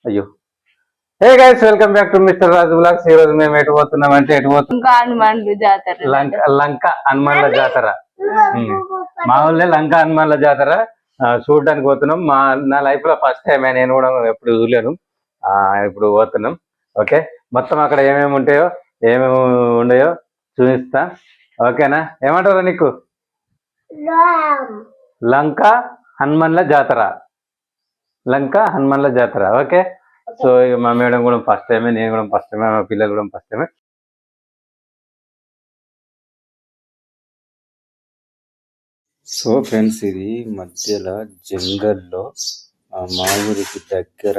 అయ్యో. Hey guys, welcome back to mister Raju blogs. ఈ రోజు మేము ఎటు పోతున్నాం అంటే లంక హనుమాన్ల జాతర. మా ఊళ్ళో లంక హనుమాన్ల జాతర చూడడానికి పోతున్నాం. నా లైఫ్ లో ఫస్ట్ టైం, నేను కూడా ఎప్పుడు చూడలేను. ఇప్పుడు పోతున్నాం. ఓకే, మొత్తం అక్కడ ఏమేమి ఉంటాయో ఏమేమి ఉండయో చూపిస్తా. ఓకేనా? ఏమంటారు నీకు? లంక హనుమాన్ల జాతర, లంక హనుమాన్ల జాతర. ఓకే, సో ఇక మా మేడం కూడా ఫస్ట్ టైమే, నేను కూడా ఫస్ట్ టైమే, మా పిల్లలు కూడా ఫస్ట్ టైమే. సో ఫ్రెండ్స్, ఇది మధ్యలో జంగల్లో మా ఊరికి దగ్గర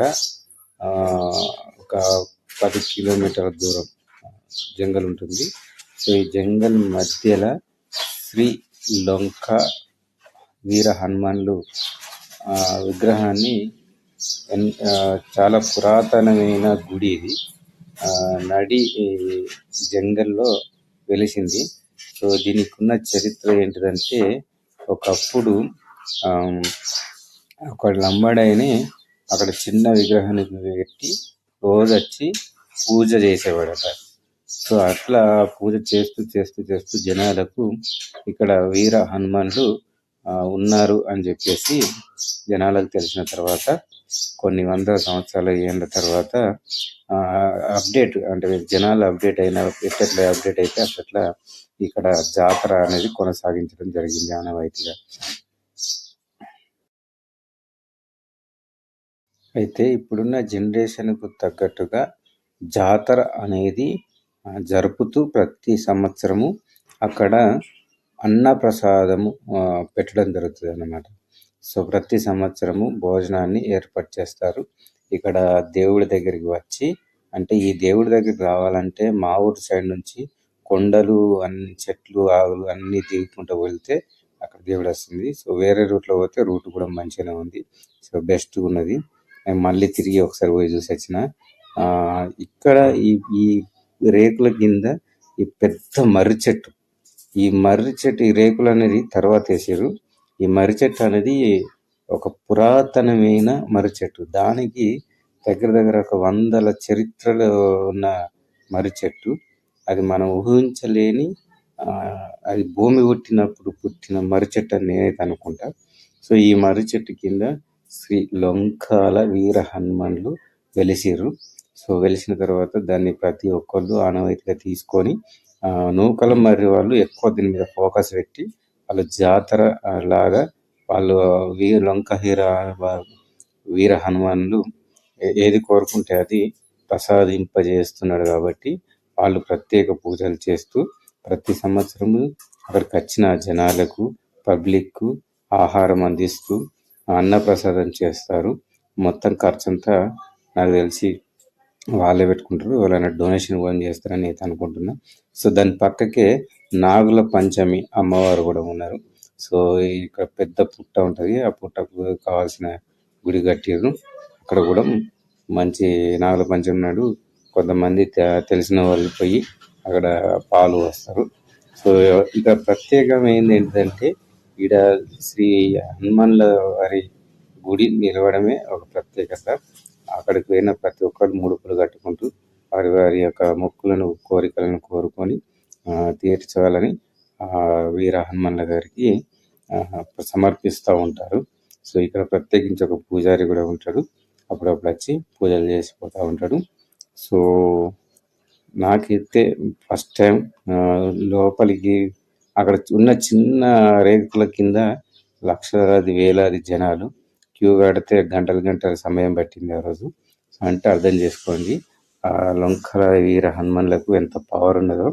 ఒక 10 కిలోమీటర్ల దూరం జంగల్ ఉంటుంది. సో ఈ జంగల్ మధ్యలో శ్రీ లంక వీర హనుమాన్లు విగ్రహాన్ని, చాలా పురాతనమైన గుడి ఇది. నడి జంగల్లో వెలిసింది. సో దీనికి ఉన్న చరిత్ర ఏంటిదంటే, ఒకప్పుడు ఒక లంబాడైని అక్కడ చిన్న విగ్రహాన్ని పెట్టి రోజు వచ్చి పూజ చేసేవాడట. సో అట్లా పూజ చేస్తూ చేస్తూ చేస్తూ జనాలకు ఇక్కడ వీర హనుమాన్లు ఉన్నారు అని చెప్పేసి జనాలకు తెలిసిన తర్వాత, కొన్ని వందల సంవత్సరాల ఏళ్ళ తర్వాత అప్డేట్ అంటే జనాలు అప్డేట్ అయిన ఎట్లా అప్డేట్ అయితే అట్లా ఇక్కడ జాతర అనేది కొనసాగించడం జరిగింది ఆనవాయితీగా. అయితే ఇప్పుడున్న జనరేషన్కు తగ్గట్టుగా జాతర అనేది జరుపుతూ ప్రతి సంవత్సరము అక్కడ అన్నప్రసాదము పెట్టడం జరుగుతుంది అన్నమాట. సో ప్రతి సంవత్సరము భోజనాన్ని ఏర్పాటు చేస్తారు. ఇక్కడ దేవుడి దగ్గరికి వచ్చి, అంటే ఈ దేవుడి దగ్గరికి రావాలంటే మా ఊరి సైడ్ నుంచి కొండలు, అన్ని చెట్లు, ఆవులు అన్నీ దిగుకుంటూ వెళ్తే అక్కడ దేవుడు వస్తుంది. సో వేరే రూట్లో పోతే రూట్ కూడా మంచిగానే ఉంది. సో బెస్ట్ ఉన్నది. మళ్ళీ తిరిగి ఒకసారి పోయి చూసి వచ్చిన. ఇక్కడ ఈ రేకుల కింద ఈ పెద్ద మర్రి చెట్టు, ఈ మర్రి చెట్టు, ఈ రేకులు అనేది తర్వాత వేసారు. ఈ మర్రి చెట్టు అనేది ఒక పురాతనమైన మర్రి చెట్టు. దానికి దగ్గర దగ్గర ఒక 100 చరిత్రలు ఉన్న మర్రి చెట్టు. అది మనం ఊహించలేని, అది భూమి పుట్టిన మర్రి చెట్టు అని నేనైతే అనుకుంటా. సో ఈ మర్రి చెట్టు కింద శ్రీ లంకాల వీర హనుమాన్లు వెలిసిరు. సో వెలిసిన తర్వాత దాన్ని ప్రతి ఒక్కళ్ళు ఆనవాయితీగా తీసుకొని, నూకల మర్రి వాళ్ళు ఎక్కువ దీని మీద ఫోకస్ పెట్టి, వాళ్ళు జాతర లాగా వాళ్ళు లంక వీర హనుమాన్లు ఏది కోరుకుంటే అది ప్రసాదింపజేస్తున్నాడు కాబట్టి వాళ్ళు ప్రత్యేక పూజలు చేస్తూ ప్రతి సంవత్సరము అక్కడికి వచ్చిన జనాలకు, పబ్లిక్కు ఆహారం అందిస్తూ అన్నప్రసాదం చేస్తారు. మొత్తం ఖర్చంతా నాకు తెలిసి వాళ్ళే పెట్టుకుంటారు. ఎవరైనా డొనేషన్ కూడా చేస్తారని అయితే అనుకుంటున్నా. సో దాని పక్కకే నాగుల పంచమి అమ్మవారు కూడా ఉన్నారు. సో ఇక్కడ పెద్ద పుట్ట ఉంటుంది. ఆ పుట్టకు కావాల్సిన గుడి కట్టారు. అక్కడ కూడా మంచి నాగుల పంచమి నాడు కొంతమంది తెలిసిన వాళ్ళు పోయి అక్కడ పాలు వస్తారు. సో ఇక ప్రత్యేకమైనది ఏంటంటే, ఈడ శ్రీ హనుమాన్ల వారి గుడి నిలవడమే ఒక ప్రత్యేకత. అక్కడికి పోయిన ప్రతి ఒక్కరు ముడుపులు కట్టుకుంటూ వారి వారి యొక్క మొక్కులను, కోరికలను కోరుకొని తీర్చాలని వీర హనుమాన్ల గారికి సమర్పిస్తూ ఉంటారు. సో ఇక్కడ ప్రత్యేకించి ఒక పూజారి కూడా ఉంటాడు. అప్పుడప్పుడు వచ్చి పూజలు చేసిపోతూ ఉంటాడు. సో నాకైతే ఫస్ట్ టైం లోపలికి అక్కడ ఉన్న చిన్న రేకుల కింద లక్షలాది వేలాది జనాలు క్యూ కడితే గంటల సమయం పట్టింది ఆ రోజు. అంటే అర్థం చేసుకోండి ఆ లంకల వీర హనుమాన్లకు ఎంత పవర్ ఉన్నదో.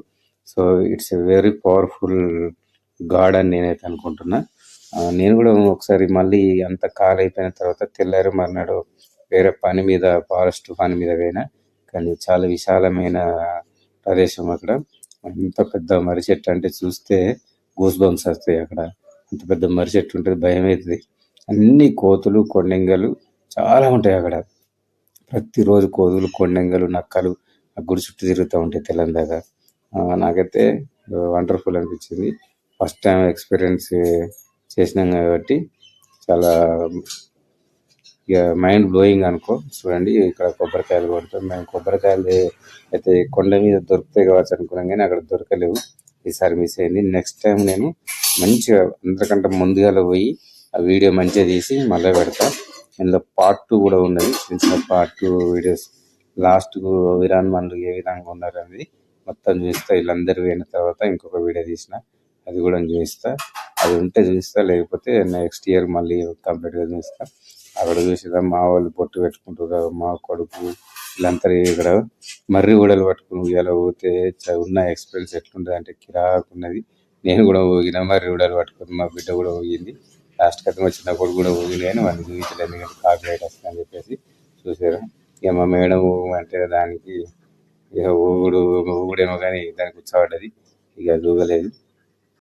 So it's a very powerful God అని నేనైతే అనుకుంటున్నా. నేను కూడా ఒకసారి మళ్ళీ అంత కాల్ అయిపోయిన తర్వాత తెల్లారి మర్నాడు వేరే పని మీద, ఫారెస్ట్ పని మీద పోయినా. కానీ చాలా విశాలమైన ప్రదేశం అక్కడ. ఇంత పెద్ద మర్రి చెట్టు అంటే చూస్తే గూస్ బంప్స్ వస్తాయి. అక్కడ ఇంత పెద్ద మర్రి చెట్టు ఉంటుంది, భయం అవుతుంది. అన్ని కోతులు, కొండెంగలు చాలా ఉంటాయి అక్కడ. ప్రతిరోజు కోతులు, కొండెంగలు, నక్కలు ఆ గుడి చుట్టూ తిరుగుతూ ఉంటాయి తెల్లందాకా. నాకైతే వండర్ఫుల్ అనిపించింది. ఫస్ట్ టైం ఎక్స్పీరియన్స్ చేసినాం కాబట్టి చాలా ఇక మైండ్ బ్లోయింగ్ అనుకో. చూడండి ఇక్కడ కొబ్బరికాయలు కొడతాం మేము. కొబ్బరికాయలు అయితే కొండ మీద దొరుకుతాయి కావచ్చు అనుకున్నాం కానీ అక్కడ దొరకలేవు. ఈసారి మిస్ అయింది. నెక్స్ట్ టైం నేను మంచిగా అందరికంటే ముందుగా పోయి ఆ వీడియో మంచిగా తీసి మళ్ళీ పెడతా. ఇందులో పార్ట్ 2 కూడా ఉన్నది. చిన్న చిన్న పార్ట్ 2 వీడియోస్ లాస్ట్ విరాన్మన్లు ఏ విధంగా ఉన్నారు అనేది మొత్తం చూస్తా. వీళ్ళందరూ పోయిన తర్వాత ఇంకొక వీడియో తీసిన అది కూడా చూపిస్తా. అది ఉంటే చూపిస్తా, లేకపోతే నెక్స్ట్ ఇయర్ మళ్ళీ కంప్లీట్గా చూపిస్తా. అక్కడ చూసిదా మా వాళ్ళు పొట్టు పెట్టుకుంటారు. మా కొడుకు వీళ్ళంతా ఇక్కడ మర్రి ఊడలు పట్టుకుని ఉయ్యాల పోతే ఉన్న ఎక్స్పీరియన్స్ ఎట్లుంటుంది అంటే కిరాకున్నది. నేను కూడా ఊగిన మర్రి ఊడలు పట్టుకుని, మా బిడ్డ కూడా ఊగింది. లాస్ట్ కట్ట మా చిన్న కొడుకు కూడా ఊగింది కానీ వాళ్ళు చూపించలేదు, ఎందుకంటే కాపీ రైట్ వస్తుందని చెప్పేసి. చూసారా ఇక మా మేడం అంటే దానికి ఇక ఊగుడేమో కానీ దానికి కూర్చోబడ్డది, ఇక ఊగలేదు.